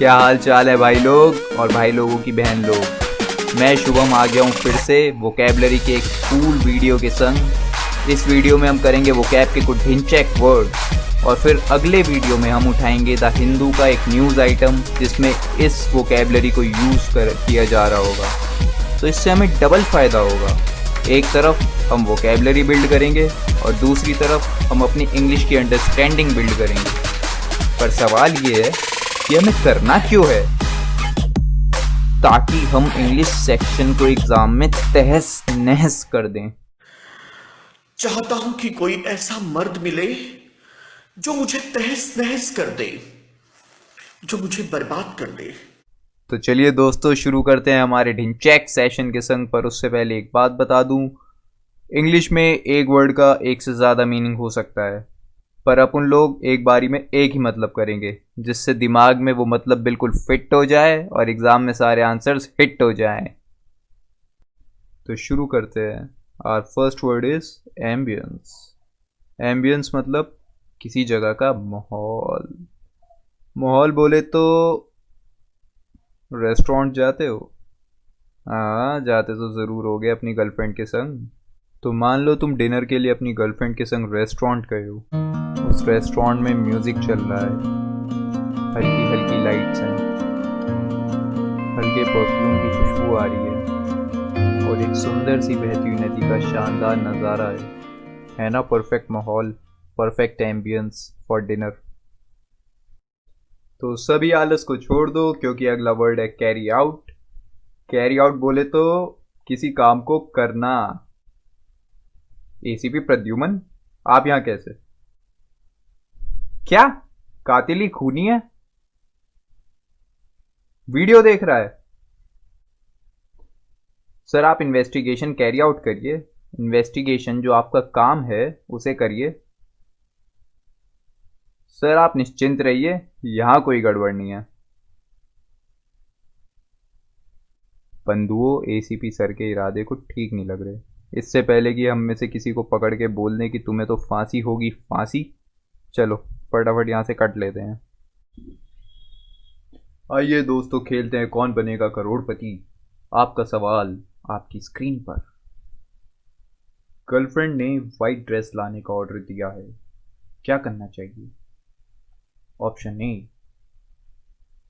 क्या हाल चाल है भाई लोग और भाई लोगों की बहन लोग। मैं शुभम आ गया हूँ फिर से वोकैबलरी के एक कूल वीडियो के संग। इस वीडियो में हम करेंगे वोकैब के कुछ हिंचेक वर्ड और फिर अगले वीडियो में हम उठाएंगे द हिंदू का एक न्यूज़ आइटम जिसमें इस वोकैबलरी को यूज़ किया जा रहा होगा। तो इससे हमें डबल फ़ायदा होगा। एक तरफ हम वोकैबलरी बिल्ड करेंगे और दूसरी तरफ हम अपनी इंग्लिश की अंडरस्टैंडिंग बिल्ड करेंगे। पर सवाल ये है कि हमें करना क्यों है? ताकि हम इंग्लिश सेक्शन को एग्जाम में तहस नहस कर दें। चाहता हूं कि कोई ऐसा मर्द मिले जो मुझे तहस नहस कर दे, जो मुझे बर्बाद कर दे। तो चलिए दोस्तों शुरू करते हैं हमारे ढिंचैक सेशन के संग। पर उससे पहले एक बात बता दूं, इंग्लिश में एक वर्ड का एक से ज़्यादा मीनिंग हो सकता है, पर अपन लोग एक बारी में एक ही मतलब करेंगे जिससे दिमाग में वो मतलब बिल्कुल फिट हो जाए और एग्ज़ाम में सारे आंसर्स हिट हो जाएं। तो शुरू करते हैं। Our first word is ambience. Ambience मतलब किसी जगह का माहौल। माहौल बोले तो रेस्टोरेंट जाते हो? हाँ जाते तो ज़रूर होगे अपनी गर्लफ्रेंड के संग। तो मान लो तुम डिनर के लिए अपनी गर्लफ्रेंड के संग रेस्टोरेंट गए हो। उस रेस्टोरेंट में म्यूज़िक चल रहा है, हल्की हल्की लाइट्स हैं, हल्के परफ्यूम की खुशबू आ रही है और एक सुंदर सी बहती हुई नदी का शानदार नज़ारा है ना? परफेक्ट माहौल, परफेक्ट एम्बियंस फॉर डिनर। तो सभी आलस को छोड़ दो क्योंकि अगला वर्ड है कैरी आउट। कैरी आउट बोले तो किसी काम को करना। एसीपी प्रद्युमन, आप यहां कैसे? क्या कातिली खूनी है? वीडियो देख रहा है? सर आप इन्वेस्टिगेशन कैरी आउट करिए। इन्वेस्टिगेशन जो आपका काम है उसे करिए। सर आप निश्चिंत रहिए, यहां कोई गड़बड़ नहीं है। बंधुओं, एसीपी सर के इरादे को ठीक नहीं लग रहे। इससे पहले कि हम में से किसी को पकड़ के बोल दें कि तुम्हें तो फांसी होगी फांसी, चलो फटाफट यहाँ से कट लेते हैं। आइए दोस्तों खेलते हैं कौन बनेगा करोड़पति। आपका सवाल आपकी स्क्रीन पर। गर्लफ्रेंड ने वाइट ड्रेस लाने का ऑर्डर दिया है, क्या करना चाहिए? ऑप्शन ए,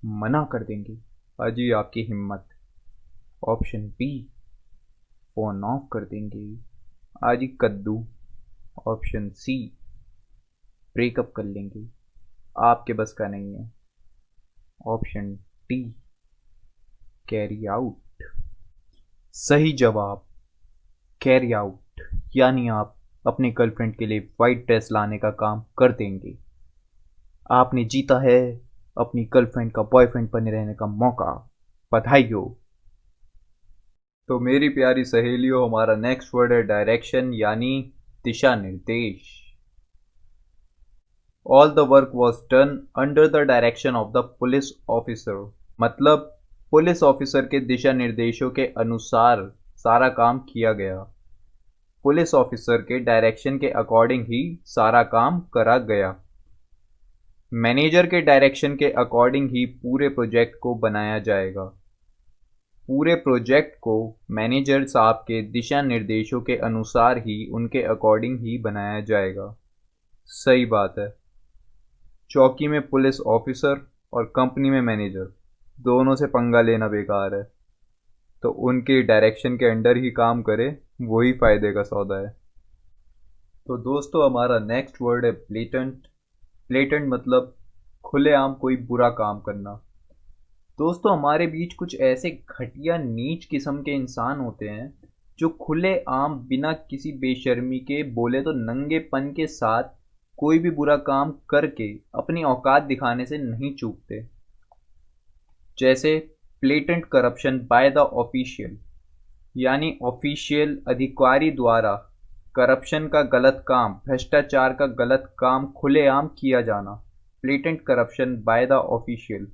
मना कर देंगे, अजी आपकी हिम्मत। ऑप्शन बी, फोन ऑफ कर देंगे, आज ही कद्दू। ऑप्शन सी, ब्रेकअप कर लेंगे, आपके बस का नहीं है। Option D, carry out. सही जवाब कैरी आउट, यानी आप अपने गर्लफ्रेंड के लिए वाइट ड्रेस लाने का काम कर देंगे। आपने जीता है अपनी गर्लफ्रेंड का बॉयफ्रेंड बने रहने का मौका। बधाई हो। तो मेरी प्यारी सहेलियों, हमारा नेक्स्ट वर्ड है डायरेक्शन, यानी दिशा निर्देश। All the work was done under the direction of the police officer. मतलब पुलिस ऑफिसर के दिशा निर्देशों के अनुसार सारा काम किया गया। पुलिस ऑफिसर के डायरेक्शन के अकॉर्डिंग ही सारा काम करा गया। मैनेजर के डायरेक्शन के अकॉर्डिंग ही पूरे प्रोजेक्ट को बनाया जाएगा। पूरे प्रोजेक्ट को मैनेजर साहब के दिशा निर्देशों के अनुसार ही, उनके अकॉर्डिंग ही बनाया जाएगा। सही बात है। चौकी में पुलिस ऑफिसर और कंपनी में मैनेजर, दोनों से पंगा लेना बेकार है। तो उनके डायरेक्शन के अंडर ही काम करे, वही फायदे का सौदा है। तो दोस्तों हमारा नेक्स्ट वर्ड है ब्लेटेंट। ब्लेटेंट मतलब खुलेआम कोई बुरा काम करना। दोस्तों हमारे बीच कुछ ऐसे घटिया नीच किस्म के इंसान होते हैं जो खुलेआम बिना किसी बेशर्मी के, बोले तो नंगेपन के साथ कोई भी बुरा काम करके अपनी औकात दिखाने से नहीं चूकते। जैसे blatant corruption by the official, यानी ऑफिशियल अधिकारी द्वारा करप्शन का गलत काम, भ्रष्टाचार का गलत काम खुलेआम किया जाना। Blatant corruption by the official.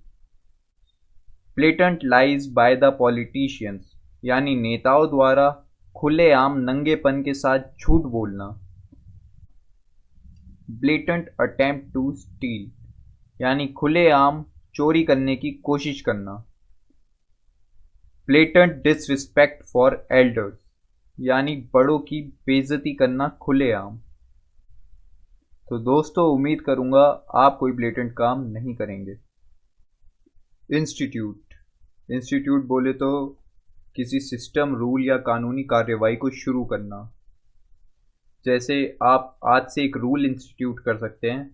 Blatant lies by the politicians, यानी नेताओं द्वारा खुलेआम नंगेपन के साथ झूठ बोलना। ब्लेटेंट अटेम्प्ट टू स्टील, यानी खुलेआम चोरी करने की कोशिश करना। ब्लेटेंट डिसरिस्पेक्ट फॉर एल्डर्स, यानी बड़ों की बेइज्जती करना खुलेआम। तो दोस्तों, उम्मीद करूंगा आप कोई ब्लेटेंट काम नहीं करेंगे। इंस्टीट्यूट, इंस्टीट्यूट बोले तो किसी सिस्टम, रूल या कानूनी कार्यवाही को शुरू करना। जैसे आप आज से एक रूल इंस्टीट्यूट कर सकते हैं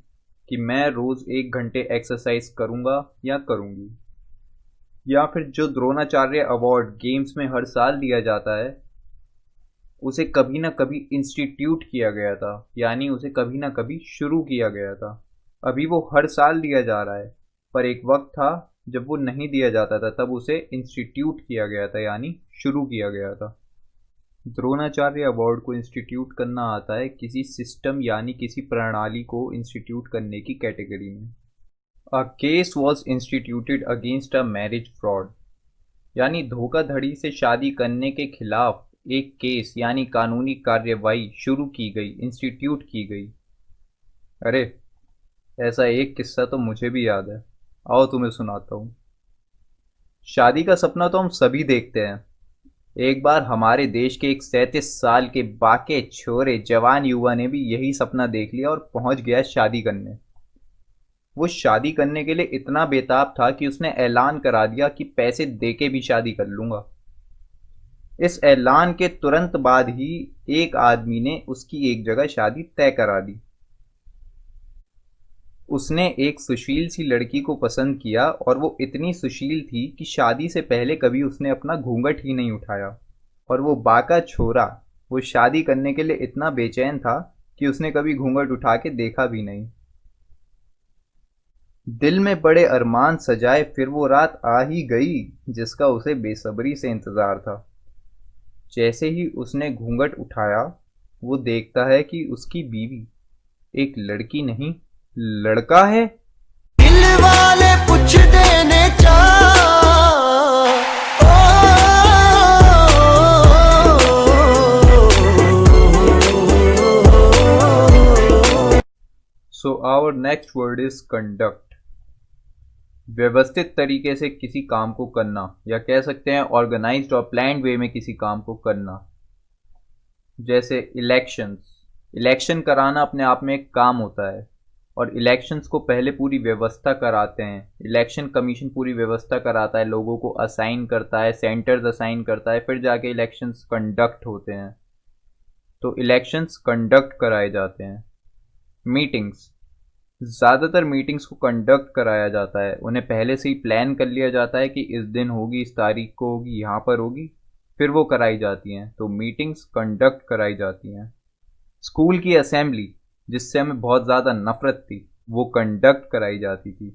कि मैं रोज 1 घंटे एक्सरसाइज करूंगा या करूंगी। या फिर जो द्रोणाचार्य अवार्ड गेम्स में हर साल दिया जाता है, उसे कभी ना कभी इंस्टीट्यूट किया गया था, यानी उसे कभी ना कभी शुरू किया गया था। अभी वो हर साल दिया जा रहा है, पर एक वक्त था जब वो नहीं दिया जाता था, तब उसे इंस्टीट्यूट किया गया था, यानी शुरू किया गया था। द्रोणाचार्य अवार्ड को इंस्टीट्यूट करना आता है किसी सिस्टम यानी किसी प्रणाली को इंस्टीट्यूट करने की कैटेगरी में। A case was instituted against a marriage fraud, यानी धोखाधड़ी से शादी करने के खिलाफ एक केस यानी कानूनी कार्यवाही शुरू की गई, इंस्टीट्यूट की गई। अरे, ऐसा एक किस्सा तो मुझे भी याद है, आओ तुम्हें सुनाता हूँ। शादी का सपना तो हम सभी देखते हैं। एक बार हमारे देश के एक 37 साल के बाके छोरे जवान युवा ने भी यही सपना देख लिया और पहुंच गया शादी करने। वो शादी करने के लिए इतना बेताब था कि उसने ऐलान करा दिया कि पैसे देके भी शादी कर लूंगा। इस ऐलान के तुरंत बाद ही एक आदमी ने उसकी एक जगह शादी तय करा दी। उसने एक सुशील सी लड़की को पसंद किया और वो इतनी सुशील थी कि शादी से पहले कभी उसने अपना घूंघट ही नहीं उठाया। और वो बाका छोरा वो शादी करने के लिए इतना बेचैन था कि उसने कभी घूंघट उठा के देखा भी नहीं। दिल में बड़े अरमान सजाए फिर वो रात आ ही गई जिसका उसे बेसब्री से इंतजार था। जैसे ही उसने घूंघट उठाया, वो देखता है कि उसकी बीवी एक लड़की नहीं, लड़का है। दिल वाले पूछते ने चा so our next word is conduct. व्यवस्थित तरीके से किसी काम को करना, या कह सकते हैं ऑर्गेनाइज्ड और प्लान्ड वे में किसी काम को करना। जैसे इलेक्शन कराना अपने आप में एक काम होता है, और इलेक्शंस को पहले पूरी व्यवस्था कराते हैं। इलेक्शन कमीशन पूरी व्यवस्था कराता है, लोगों को असाइन करता है, सेंटर्स असाइन करता है, फिर जाके इलेक्शंस कंडक्ट होते हैं। तो इलेक्शंस कंडक्ट कराए जाते हैं। मीटिंग्स, ज़्यादातर मीटिंग्स को कंडक्ट कराया जाता है, उन्हें पहले से ही प्लान कर लिया जाता है कि इस दिन होगी, इस तारीख को होगी, यहाँ पर होगी, फिर वो कराई जाती हैं। तो मीटिंग्स कंडक्ट कराई जाती हैं। स्कूल की असेंबली, जिससे हमें बहुत ज़्यादा नफरत थी, वो कंडक्ट कराई जाती थी।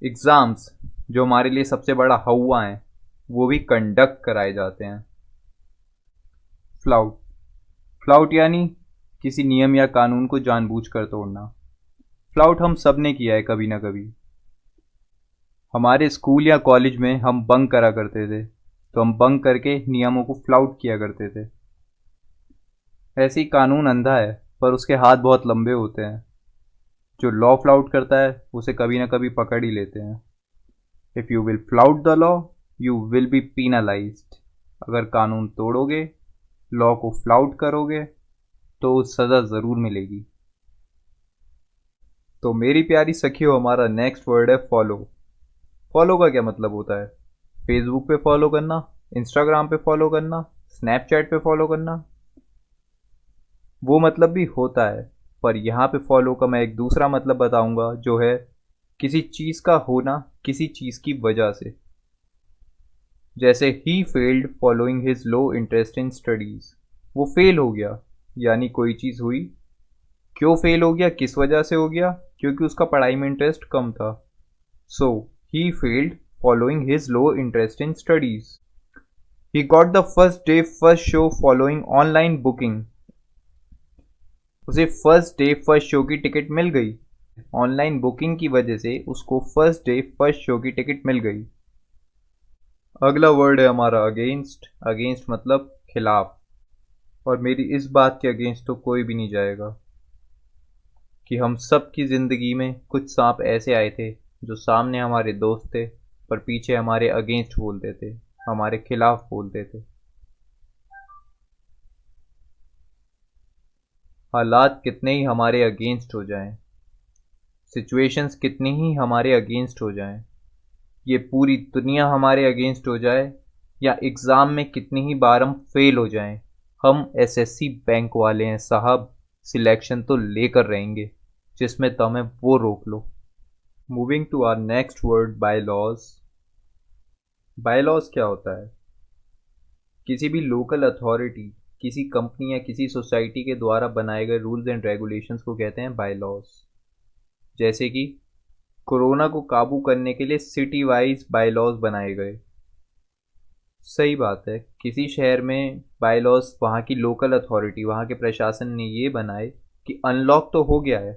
एग्ज़ाम्स, जो हमारे लिए सबसे बड़ा हवा है, वो भी कंडक्ट कराए जाते हैं। फ्लाउट, फ्लाउट यानी किसी नियम या कानून को जानबूझकर तोड़ना। फ्लाउट हम सब ने किया है कभी ना कभी। हमारे स्कूल या कॉलेज में हम बंक करा करते थे, तो हम बंक करके नियमों को फ्लाउट किया करते थे। ऐसे ही कानून अंधा है, पर उसके हाथ बहुत लंबे होते हैं। जो लॉ फ्लाउट करता है उसे कभी ना कभी पकड़ ही लेते हैं। If you will flout the law, you will be penalized. अगर कानून तोड़ोगे, लॉ को फ्लाउट करोगे, तो सज़ा ज़रूर मिलेगी। तो मेरी प्यारी सखियों, हमारा नेक्स्ट वर्ड है फॉलो। फॉलो का क्या मतलब होता है? फेसबुक पे फॉलो करना, इंस्टाग्राम पे फॉलो करना, स्नैपचैट पे फॉलो करना, वो मतलब भी होता है। पर यहाँ पे फॉलो का मैं एक दूसरा मतलब बताऊंगा, जो है किसी चीज़ का होना किसी चीज़ की वजह से। जैसे ही failed following his low interest in studies, वो फेल हो गया, यानी कोई चीज़ हुई। क्यों फेल हो गया, किस वजह से हो गया? क्योंकि उसका पढ़ाई में इंटरेस्ट कम था। So he failed following his low interest in studies. He got the first day first show following online booking. उसे फर्स्ट डे फर्स्ट शो की टिकट मिल गई। ऑनलाइन बुकिंग की वजह से उसको फर्स्ट डे फर्स्ट शो की टिकट मिल गई। अगला वर्ड है हमारा अगेंस्ट। अगेंस्ट मतलब खिलाफ। और मेरी इस बात के अगेंस्ट तो कोई भी नहीं जाएगा कि हम सब की ज़िंदगी में कुछ सांप ऐसे आए थे जो सामने हमारे दोस्त थे पर पीछे हमारे अगेंस्ट बोलते थे, हमारे खिलाफ बोलते थे। हालात कितने ही हमारे अगेंस्ट हो जाएं, सिचुएशंस कितनी ही हमारे अगेंस्ट हो जाएं, ये पूरी दुनिया हमारे अगेंस्ट हो जाए, या एग्ज़ाम में कितनी ही बार हम फेल हो जाएं, हम एसएससी बैंक वाले हैं साहब, सिलेक्शन तो लेकर रहेंगे, जिसमें दम है वो रोक लो। Moving to our next word, bylaws. Bylaws क्या होता है? किसी भी लोकल अथॉरिटी, किसी कंपनी या किसी सोसाइटी के द्वारा बनाए गए रूल्स एंड रेगुलेशंस को कहते हैं बायलॉज। जैसे कि कोरोना को काबू करने के लिए सिटी वाइज बायलॉज बनाए गए। सही बात है, किसी शहर में बायलॉज वहाँ की लोकल अथॉरिटी, वहाँ के प्रशासन ने ये बनाए कि अनलॉक तो हो गया है,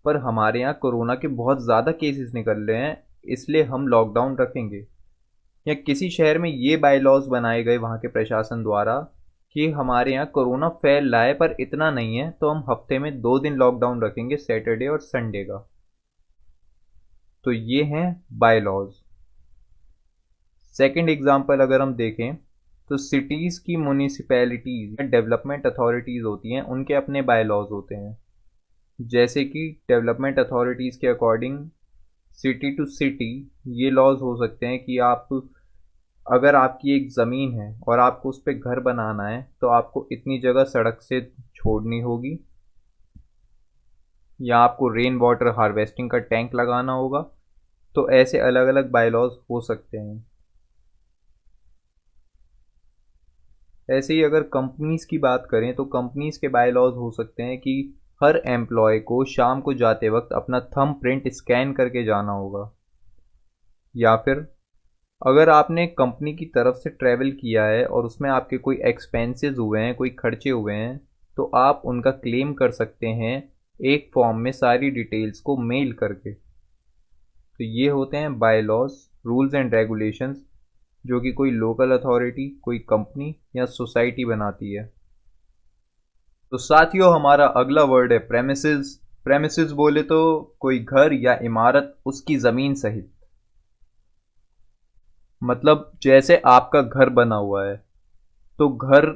पर हमारे यहाँ कोरोना के बहुत ज़्यादा केसेस निकल रहे हैं, इसलिए हम लॉकडाउन रखेंगे। या किसी शहर में ये बायलॉज बनाए गए वहाँ के प्रशासन द्वारा कि हमारे यहाँ कोरोना फैल रहा है पर इतना नहीं है, तो हम हफ्ते में 2 दिन लॉकडाउन रखेंगे, सैटरडे और संडे का। तो ये हैं बायलॉज। सेकंड एग्जांपल अगर हम देखें तो सिटीज़ की म्यूनिसिपैलिटीज़ या डेवलपमेंट अथॉरिटीज़ होती हैं, उनके अपने बायलॉज होते हैं। जैसे कि डेवलपमेंट अथॉरिटीज़ के अकॉर्डिंग सिटी टू सिटी ये लॉज हो सकते हैं कि आप, अगर आपकी एक ज़मीन है और आपको उस पर घर बनाना है तो आपको इतनी जगह सड़क से छोड़नी होगी, या आपको रेन वाटर हार्वेस्टिंग का टैंक लगाना होगा। तो ऐसे अलग अलग बायलॉज हो सकते हैं। ऐसे ही अगर कंपनीज की बात करें तो कंपनीज के बायलॉज हो सकते हैं कि हर एम्प्लॉय को शाम को जाते वक्त अपना थंब प्रिंट स्कैन करके जाना होगा। या फिर अगर आपने कंपनी की तरफ से ट्रैवल किया है और उसमें आपके कोई एक्सपेंसेस हुए हैं, कोई खर्चे हुए हैं, तो आप उनका क्लेम कर सकते हैं एक फॉर्म में सारी डिटेल्स को मेल करके। तो ये होते हैं बायलॉज, रूल्स एंड रेगुलेशंस, जो कि कोई लोकल अथॉरिटी, कोई कंपनी या सोसाइटी बनाती है। तो साथियों, हमारा अगला वर्ड है प्रेमिसेस। प्रेमिसेस बोले तो कोई घर या इमारत, उसकी ज़मीन सहित। मतलब जैसे आपका घर बना हुआ है, तो घर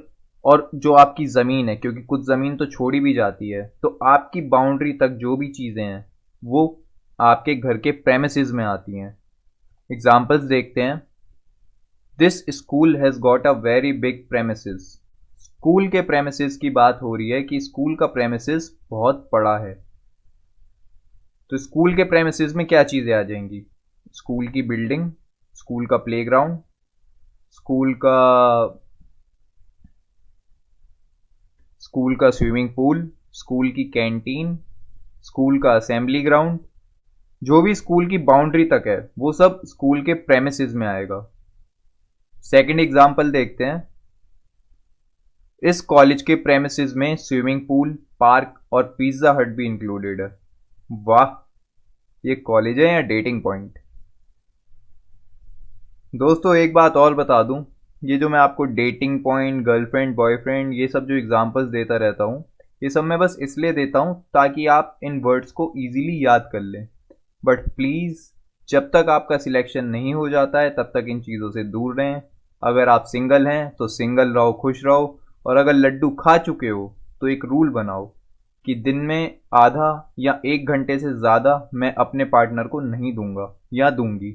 और जो आपकी ज़मीन है, क्योंकि कुछ ज़मीन तो छोड़ी भी जाती है, तो आपकी बाउंड्री तक जो भी चीज़ें हैं वो आपके घर के प्रेमिसेस में आती हैं। एग्जाम्पल्स देखते हैं। This school has got a very big premises. School के प्रेमिसेस की बात हो रही है कि स्कूल का प्रेमिसेस बहुत बड़ा है। तो स्कूल के प्रेमिसेस में क्या चीज़ें आ जाएंगी? स्कूल की बिल्डिंग, स्कूल का प्लेग्राउंड, स्कूल का स्विमिंग पूल, स्कूल की कैंटीन, स्कूल का असेंबली ग्राउंड, जो भी स्कूल की बाउंड्री तक है वो सब स्कूल के प्रेमिसेस में आएगा। सेकंड एग्जांपल देखते हैं। इस कॉलेज के प्रेमिसेस में स्विमिंग पूल, पार्क और पिज्जा हट भी इंक्लूडेड है। वाह, ये कॉलेज है या डेटिंग पॉइंट? दोस्तों एक बात और बता दूं, ये जो मैं आपको डेटिंग पॉइंट, गर्लफ्रेंड, बॉयफ्रेंड, ये सब जो एग्जांपल्स देता रहता हूँ, ये सब मैं बस इसलिए देता हूँ ताकि आप इन वर्ड्स को इजीली याद कर लें। बट प्लीज़, जब तक आपका सिलेक्शन नहीं हो जाता है तब तक इन चीज़ों से दूर रहें। अगर आप सिंगल हैं तो सिंगल रहो, खुश रहो, और अगर लड्डू खा चुके हो तो एक रूल बनाओ कि दिन में आधा या 1 घंटे से ज़्यादा मैं अपने पार्टनर को नहीं दूंगा या दूंगी।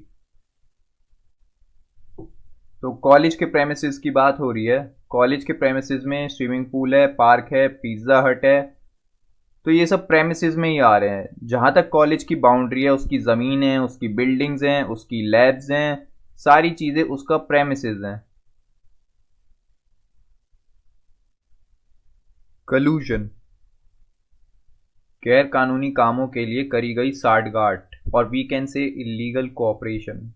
तो कॉलेज के प्रेमिसेस की बात हो रही है। कॉलेज के प्रेमिसेस में स्विमिंग पूल है, पार्क है, पिज्ज़ा हट है, तो ये सब प्रेमिसेस में ही आ रहे हैं। जहाँ तक कॉलेज की बाउंड्री है, उसकी ज़मीन है, उसकी बिल्डिंग्स हैं, उसकी लैब्स हैं, सारी चीज़ें उसका प्रेमिसेस हैं। कलूजन, गैर कानूनी कामों के लिए करी गई साठगांठ, और we can say illegal cooperation.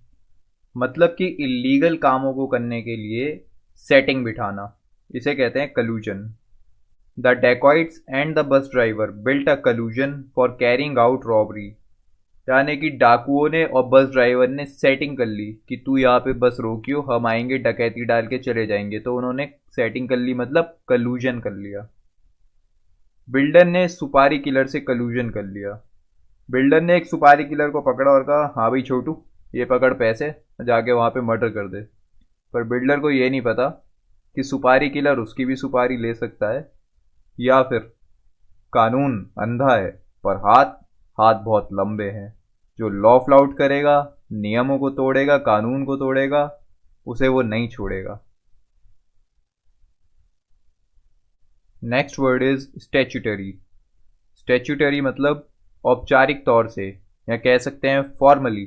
मतलब कि इलीगल कामों को करने के लिए सेटिंग बिठाना, इसे कहते हैं collusion. The dacoits and the bus driver built a collusion for carrying out robbery. यानी कि डाकुओं ने और बस ड्राइवर ने सेटिंग कर ली कि तू यहाँ पे बस रोकियो, हम आएंगे, डकैती डाल के चले जाएंगे। तो उन्होंने सेटिंग कर ली, मतलब कलूजन कर लिया। बिल्डर ने सुपारी किलर से कलूजन कर लिया। बिल्डर ने एक सुपारी किलर को पकड़ा और कहा, हाँ भाई छोटू, ये पकड़ पैसे, जाके वहाँ पे मर्डर कर दे। पर बिल्डर को ये नहीं पता कि सुपारी किलर उसकी भी सुपारी ले सकता है, या फिर कानून अंधा है पर हाथ हाथ बहुत लंबे हैं। जो लॉ फ्लाउट करेगा, नियमों को तोड़ेगा, कानून को तोड़ेगा, उसे वो नहीं छोड़ेगा। Next word is statutory. Statutory मतलब औपचारिक तौर से, या कह सकते हैं फॉर्मली।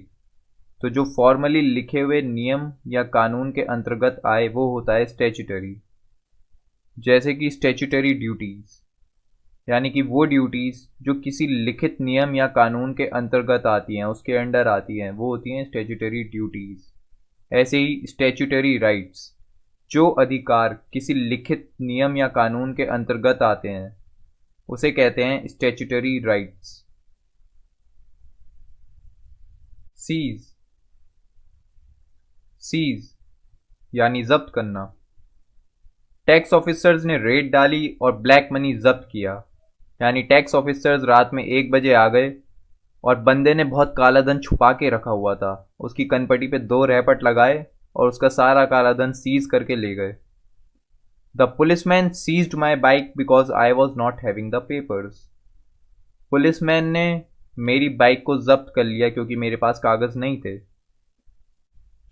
तो जो फॉर्मली लिखे हुए नियम या कानून के अंतर्गत आए वो होता है स्टैच्यूटरी। जैसे कि स्टैच्यूटरी ड्यूटीज, यानी कि वो ड्यूटीज जो किसी लिखित नियम या कानून के अंतर्गत आती हैं, उसके अंडर आती हैं, वो होती हैं स्टैच्यूटरी ड्यूटीज। ऐसे ही स्टैच्यूटरी राइट्स, जो अधिकार किसी लिखित नियम या कानून के अंतर्गत आते हैं उसे कहते हैं स्टैच्यूटरी राइट्स। सीज, सीज यानी जब्त करना। टैक्स ऑफिसर्स ने रेड डाली और ब्लैक मनी जब्त किया, यानी टैक्स ऑफिसर्स रात में 1 बजे आ गए और बंदे ने बहुत काला धन छुपा के रखा हुआ था, उसकी कनपटी पे 2 रैपट लगाए और उसका सारा काला धन सीज करके ले गए। The policeman seized my bike because I was not having the papers. Policeman ने मेरी बाइक को जब्त कर लिया क्योंकि मेरे पास कागज नहीं थे।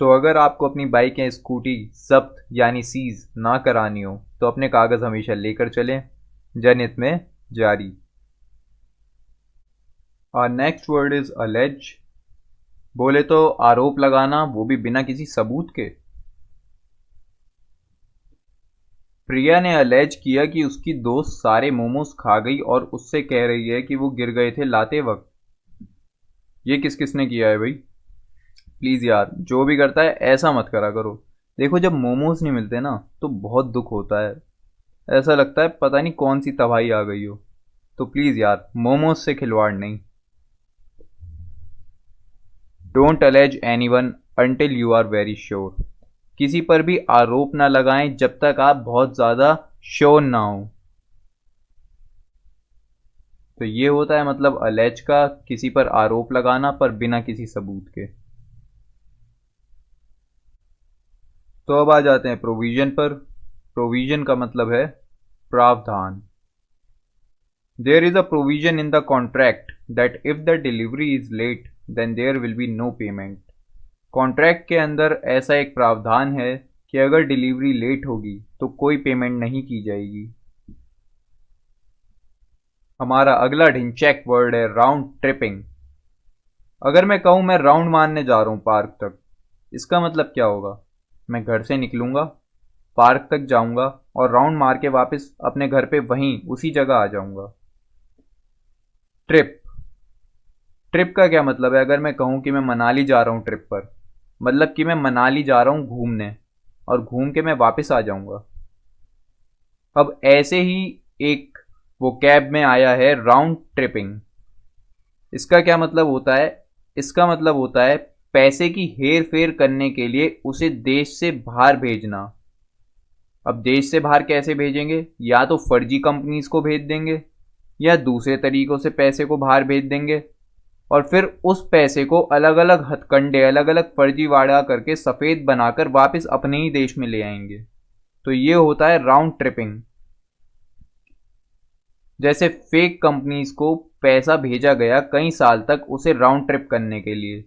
तो अगर आपको अपनी बाइक या स्कूटी जब्त यानी सीज ना करानी हो तो अपने कागज हमेशा लेकर चलें। जनहित में जारी। और नेक्स्ट वर्ड इज अलेज। बोले तो आरोप लगाना, वो भी बिना किसी सबूत के। प्रिया ने अलेज किया कि उसकी दोस्त सारे मोमोज खा गई और उससे कह रही है कि वो गिर गए थे लाते वक्त। ये किसने किया है भाई? प्लीज़ यार, जो भी करता है ऐसा मत करा करो। देखो, जब मोमोज नहीं मिलते ना तो बहुत दुख होता है, ऐसा लगता है पता नहीं कौन सी तबाही आ गई हो। तो प्लीज़ यार, मोमोज से खिलवाड़ नहीं। Don't allege anyone until you are very sure. किसी पर भी आरोप ना लगाएं जब तक आप बहुत ज़्यादा श्योर ना हो। तो ये होता है मतलब अलेज का, किसी पर आरोप लगाना पर बिना किसी सबूत के। तो अब आ जाते हैं प्रोविजन पर। प्रोविजन का मतलब है प्रावधान। There is a provision in the contract that if the delivery is late then there will be no payment. Contract के अंदर ऐसा एक प्रावधान है कि अगर डिलीवरी लेट होगी तो कोई पेमेंट नहीं की जाएगी। हमारा अगला ढिंचैक वर्ड है राउंड ट्रिपिंग। अगर मैं कहूं मैं राउंड मारने जा रहा हूं पार्क तक, इसका मतलब क्या होगा? मैं घर से निकलूंगा, पार्क तक जाऊंगा और राउंड मार के वापस अपने घर पे वहीं उसी जगह आ जाऊंगा। ट्रिप, ट्रिप का क्या मतलब है? अगर मैं कहूं कि मैं मनाली जा रहा हूं ट्रिप पर, मतलब कि मैं मनाली जा रहा हूं घूमने और घूम के मैं वापस आ जाऊंगा। अब ऐसे ही एक वो कैब में आया है राउंड ट्रिपिंग। इसका क्या मतलब होता है? इसका मतलब होता है पैसे की हेर फेर करने के लिए उसे देश से बाहर भेजना। अब देश से बाहर कैसे भेजेंगे? या तो फर्जी कंपनीज को भेज देंगे या दूसरे तरीकों से पैसे को बाहर भेज देंगे और फिर उस पैसे को अलग अलग हथकंडे, अलग अलग फर्जीवाड़ा करके सफ़ेद बनाकर वापस अपने ही देश में ले आएंगे। तो ये होता है राउंड ट्रिपिंग। जैसे फेक कंपनीज को पैसा भेजा गया कई साल तक उसे राउंड ट्रिप करने के लिए,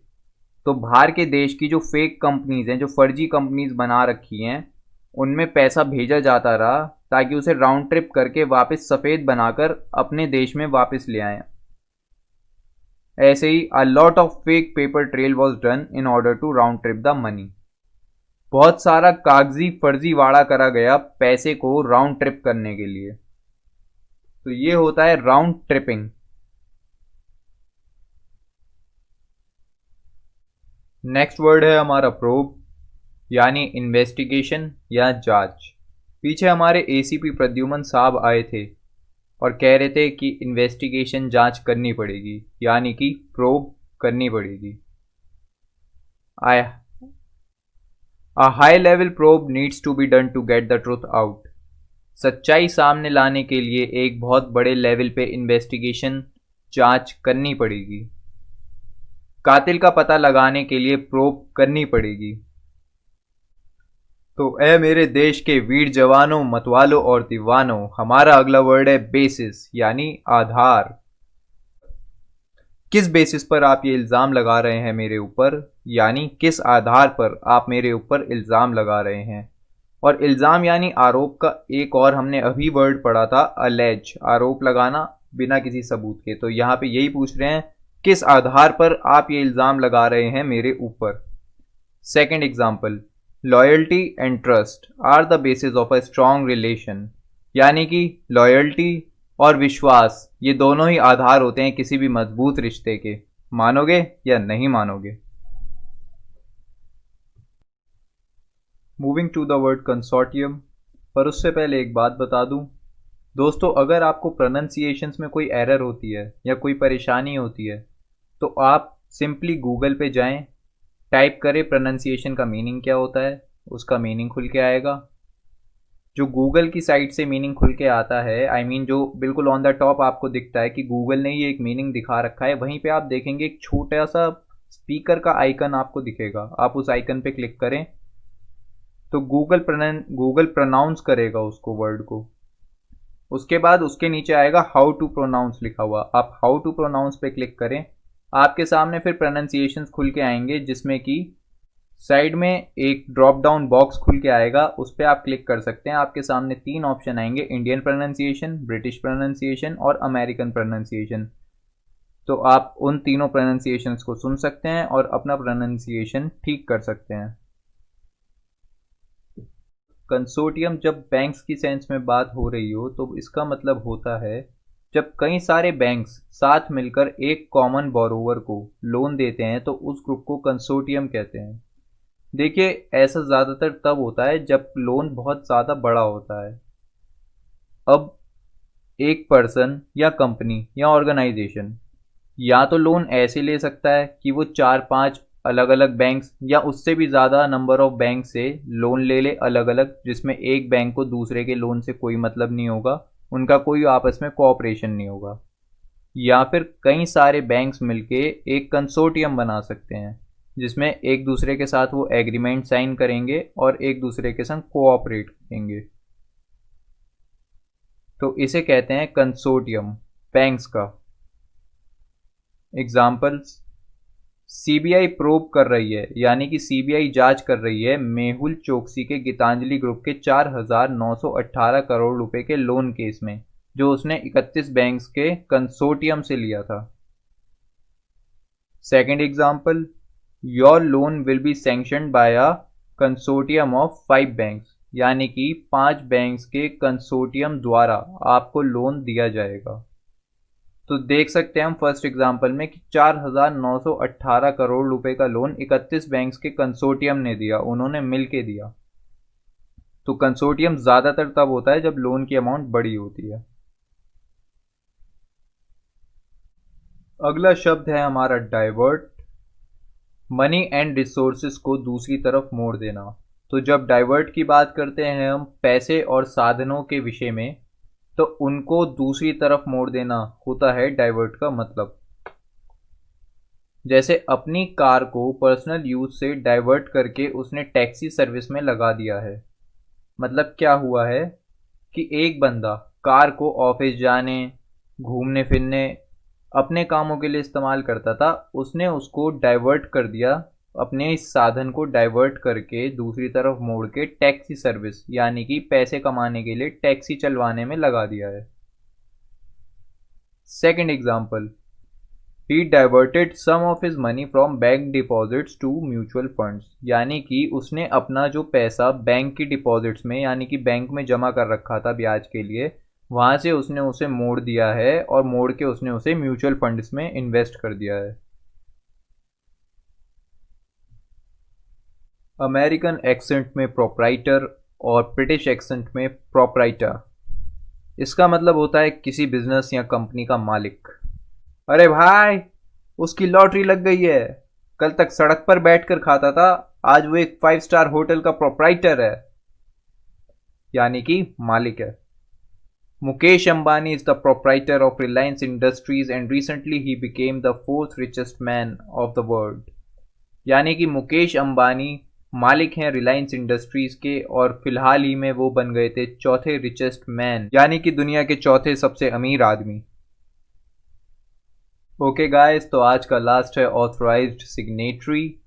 तो बाहर के देश की जो फेक कंपनीज हैं, जो फर्जी कंपनीज बना रखी हैं, उनमें पैसा भेजा जाता रहा ताकि उसे राउंड ट्रिप करके वापस सफ़ेद बनाकर अपने देश में वापस ले आएं। ऐसे ही a lot of fake paper trail was done in order to round trip the money. बहुत सारा कागजी फर्जीवाड़ा करा गया पैसे को राउंड ट्रिप करने के लिए। तो ये होता है राउंड ट्रिपिंग। नेक्स्ट वर्ड है हमारा प्रोब, यानी इन्वेस्टिगेशन या जांच। पीछे हमारे एसीपी प्रद्युमन साहब आए थे और कह रहे थे कि इन्वेस्टिगेशन जांच करनी पड़ेगी, यानी कि प्रोब करनी पड़ेगी। A high level probe needs to be done to get the truth out। सच्चाई सामने लाने के लिए एक बहुत बड़े लेवल पे इन्वेस्टिगेशन जांच करनी पड़ेगी। कातिल का पता लगाने के लिए प्रोब करनी पड़ेगी। तो ए मेरे देश के वीर जवानों, मतवालों और दीवानों, हमारा अगला वर्ड है बेसिस, यानी आधार। किस बेसिस पर आप ये इल्ज़ाम लगा रहे हैं मेरे ऊपर, यानी किस आधार पर आप मेरे ऊपर इल्ज़ाम लगा रहे हैं। और इल्ज़ाम यानी आरोप का एक और हमने अभी वर्ड पढ़ा था, अलेज, आरोप लगाना बिना किसी सबूत के। तो यहाँ पे यही पूछ रहे हैं किस आधार पर आप ये इल्ज़ाम लगा रहे हैं मेरे ऊपर। Second example, loyalty and trust are the basis of a strong relation, यानी कि लॉयल्टी और विश्वास ये दोनों ही आधार होते हैं किसी भी मजबूत रिश्ते के। मानोगे या नहीं मानोगे। Moving to the word consortium, पर उससे पहले एक बात बता दूं दोस्तों, अगर आपको प्रोनंसिएशंस में कोई एरर होती है या कोई परेशानी होती है तो आप सिंपली गूगल पे जाएं, टाइप करें प्रोनंसिएशन का मीनिंग क्या होता है, उसका मीनिंग खुल के आएगा। जो गूगल की साइट से मीनिंग खुल के आता है, आई मीन जो बिल्कुल ऑन द टॉप आपको दिखता है कि गूगल ने ये एक मीनिंग दिखा रखा है, वहीं पे आप देखेंगे एक छोटा सा स्पीकर का आइकन आपको दिखेगा। आप उस आइकन पे क्लिक करें तो गूगल प्रोनाउंस करेगा उसको, वर्ड को। उसके बाद उसके नीचे आएगा हाउ टू प्रोनाउंस लिखा हुआ, आप हाउ टू प्रोनाउंस पे क्लिक करें। आपके सामने फिर प्रोनाउंसिएशंस खुल के आएंगे, जिसमें कि साइड में एक ड्रॉप डाउन बॉक्स खुल के आएगा, उस पर आप क्लिक कर सकते हैं। आपके सामने 3 ऑप्शन आएंगे, इंडियन प्रोनाउंसिएशन, ब्रिटिश प्रोनाउंसिएशन और अमेरिकन प्रोनाउंसिएशन। तो आप उन तीनों प्रोनाउंसिएशंस को सुन सकते हैं और अपना प्रोनाउंसिएशन ठीक कर सकते हैं। कंसोर्टियम जब बैंक्स की सेंस में बात हो रही हो तो इसका मतलब होता है जब कई सारे बैंक्स साथ मिलकर एक कॉमन बोरोवर को लोन देते हैं तो उस ग्रुप को कंसोर्टियम कहते हैं। देखिए, ऐसा ज़्यादातर तब होता है जब लोन बहुत ज़्यादा बड़ा होता है। अब एक पर्सन या कंपनी या ऑर्गेनाइजेशन या तो लोन ऐसे ले सकता है कि वो 4-5 अलग अलग बैंक्स या उससे भी ज़्यादा नंबर ऑफ बैंक से लोन ले ले अलग अलग, जिसमें एक बैंक को दूसरे के लोन से कोई मतलब नहीं होगा, उनका कोई आपस में कोऑपरेशन नहीं होगा। या फिर कई सारे बैंक्स मिलके एक कंसोर्टियम बना सकते हैं जिसमें एक दूसरे के साथ वो एग्रीमेंट साइन करेंगे और एक दूसरे के संग कोऑपरेट करेंगे। तो इसे कहते हैं कंसोर्टियम बैंक्स का। एग्जाम्पल्स, सीबीआई प्रोब कर रही है, यानी कि सीबीआई जांच कर रही है मेहुल चोकसी के गीतांजलि ग्रुप के 4,918 करोड़ रुपए के लोन केस में, जो उसने 31 बैंक्स के कंसोर्टियम से लिया था। Second example, your loan will be sanctioned by a consortium of 5 banks, यानी कि 5 बैंक्स के कंसोर्टियम द्वारा आपको लोन दिया जाएगा। तो देख सकते हैं हम फर्स्ट एग्जांपल में कि 4,918 करोड़ रुपए का लोन 31 बैंक्स के कंसोर्टियम ने दिया, उन्होंने मिल के दिया। तो कंसोर्टियम ज़्यादातर तब होता है जब लोन की अमाउंट बड़ी होती है। अगला शब्द है हमारा डाइवर्ट, मनी एंड रिसोर्सेज को दूसरी तरफ मोड़ देना। तो जब डाइवर्ट की बात करते हैं हम पैसे और साधनों के विषय में, तो उनको दूसरी तरफ मोड़ देना होता है डाइवर्ट का मतलब। जैसे अपनी कार को पर्सनल यूज से डाइवर्ट करके उसने टैक्सी सर्विस में लगा दिया है। मतलब क्या हुआ है कि एक बंदा कार को ऑफिस जाने, घूमने फिरने, अपने कामों के लिए इस्तेमाल करता था, उसने उसको डाइवर्ट कर दिया, अपने इस साधन को डाइवर्ट करके दूसरी तरफ मोड़ के टैक्सी सर्विस यानी कि पैसे कमाने के लिए टैक्सी चलवाने में लगा दिया है। Second example, he diverted some of his money from bank deposits to mutual funds, यानी कि उसने अपना जो पैसा बैंक की डिपॉजिट्स में यानी कि बैंक में जमा कर रखा था ब्याज के लिए, वहां से उसने उसे मोड़ दिया है और मोड़ के उसने उसे म्यूचुअल फंड्स में इन्वेस्ट कर दिया है। अमेरिकन एक्सेंट में प्रोप्राइटर और ब्रिटिश एक्सेंट में प्रोप्राइटर, इसका मतलब होता है किसी बिजनेस या कंपनी का मालिक। अरे भाई, उसकी लॉटरी लग गई है, कल तक सड़क पर बैठकर खाता था, आज वो एक 5 स्टार होटल का प्रोप्राइटर है, यानी कि मालिक है। Mukesh Ambani is the proprietor of Reliance Industries and recently he became the fourth richest man of the world. यानी कि मुकेश अंबानी मालिक हैं रिलायंस इंडस्ट्रीज के और फिलहाल ही में वो बन गए थे चौथे रिचेस्ट मैन, यानी कि दुनिया के चौथे सबसे अमीर आदमी। ओके गाइस, तो आज का लास्ट है ऑथराइज्ड सिग्नेटरी,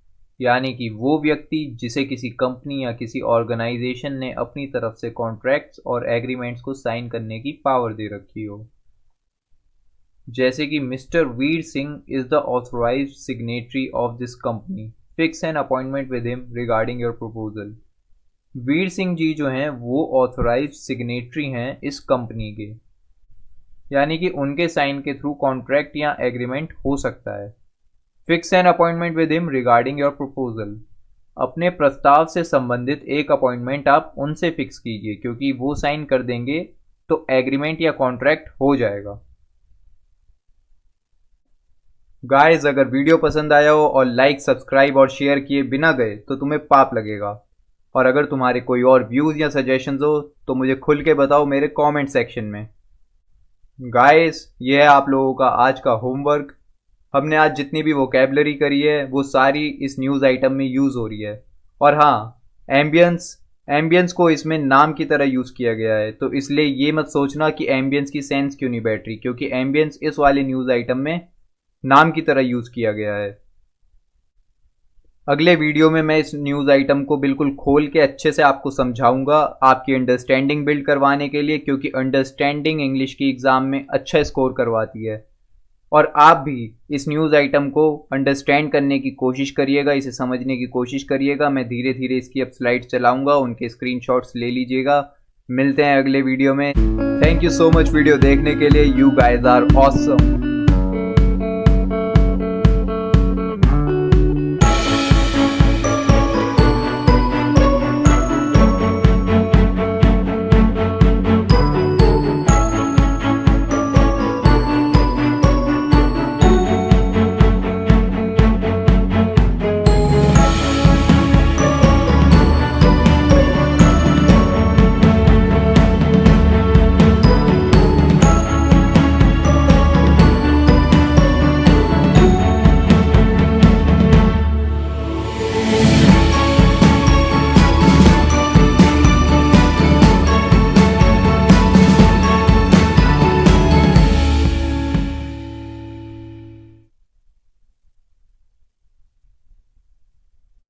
यानी कि वो व्यक्ति जिसे किसी कंपनी या किसी ऑर्गेनाइजेशन ने अपनी तरफ से कॉन्ट्रैक्ट्स और एग्रीमेंट्स को साइन करने की पावर दे रखी हो। जैसे कि mister Veer Singh is the authorized signatory of this company, fix an appointment with him regarding your proposal. Veer Singh ji जो हैं वो ऑथराइज्ड सिग्नेटरी हैं इस कंपनी के, यानी कि उनके साइन के थ्रू कॉन्ट्रैक्ट या एग्रीमेंट हो सकता है। Fix an appointment with him regarding your proposal, अपने प्रस्ताव से संबंधित एक अपॉइंटमेंट आप उनसे फिक्स कीजिए, क्योंकि वो साइन कर देंगे तो एग्रीमेंट या कॉन्ट्रैक्ट हो जाएगा। गाइस, अगर वीडियो पसंद आया हो और लाइक, सब्सक्राइब और शेयर किए बिना गए तो तुम्हें पाप लगेगा। और अगर तुम्हारे कोई और व्यूज़ या सजेशंस हो तो मुझे खुल के बताओ मेरे कमेंट सेक्शन में। गाइस, ये है आप लोगों का आज का होमवर्क। हमने आज जितनी भी वोकैबलरी करी है वो सारी इस न्यूज़ आइटम में यूज़ हो रही है। और हाँ, एम्बियंस को इसमें नाम की तरह यूज़ किया गया है, तो इसलिए ये मत सोचना कि एम्बियंस की सेंस क्यों नहीं बैठ रही, क्योंकि एम्बियंस इस वाले न्यूज़ आइटम में नाम की तरह यूज़ किया गया है। अगले वीडियो में मैं इस न्यूज़ आइटम को बिल्कुल खोल के अच्छे से आपको समझाऊंगा, आपकी अंडरस्टैंडिंग बिल्ड करवाने के लिए, क्योंकि अंडरस्टैंडिंग इंग्लिश की एग्ज़ाम में अच्छा स्कोर करवाती है। और आप भी इस न्यूज़ आइटम को अंडरस्टैंड करने की कोशिश करिएगा, इसे समझने की कोशिश करिएगा। मैं धीरे धीरे इसकी अब स्लाइड्स चलाऊंगा, उनके स्क्रीनशॉट्स ले लीजिएगा। मिलते हैं अगले वीडियो में। Thank you so much video देखने के लिए। You guys are awesome.